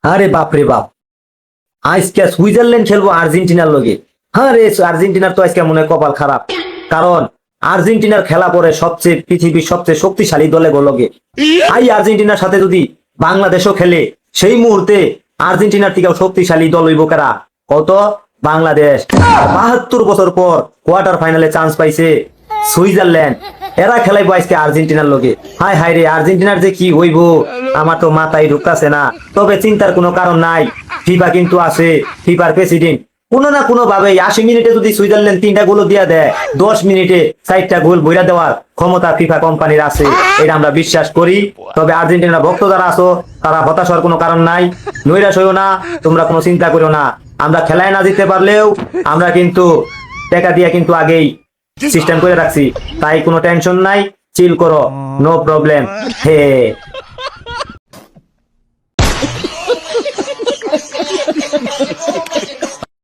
আরে বাপ রে বাপ, আজকে সুইজারল্যান্ড খেলবো আর্জেন্টিনার লগে। হ্যাঁ রে, আর্জেন্টিনার তো আজকে মনে হয় কপাল খারাপ, কারণ আর্জেন্টিনার খেলা পরে সবচেয়ে পৃথিবীর সবচেয়ে শক্তিশালী দলে লগে। এই আর্জেন্টিনার সাথে যদি বাংলাদেশও খেলে, সেই মুহূর্তে আর্জেন্টিনার থেকেও শক্তিশালী দল হইব কারা কত? বাংলাদেশ। 72 বছর পর কোয়ার্টার ফাইনালে চান্স পাইছে সুইজারল্যান্ড, এরা খেলাইবো আজকে আর্জেন্টিনার লগে। হায় হায় রে, আর্জেন্টিনার যে কি হইব আমার তো মাথায় ঢুকতাছে না। তবে চিন্তার কোনো কারণ নাই, ফিফা কিন্তু আছে, ফিফার প্রেসিডেন্ট কোনো না কোনো ভাবে 80 মিনিটে যদি সুইজারল্যান্ড 3টা গোল দিয়া দেয়, 10 মিনিটে 4টা গোল বইরা দেওয়ার ক্ষমতা ফিফা কোম্পানির আছে, এটা আমরা বিশ্বাস করি। তবে আর্জেন্টিনার ভক্ত যারা আছো, তারা হতাশ হওয়ার কোনো কারণ নাই, নৈরাশ হইও না, তোমরা কোনো চিন্তা করো না। আমরা খেলায় না জিততে পারলেও আমরা কিন্তু টাকা দিয়া কিন্তু আগেই সিস্টেম করে রাখছি, তাই কোনো টেনশন নাই, চিল করো, নো প্রবলেম। হে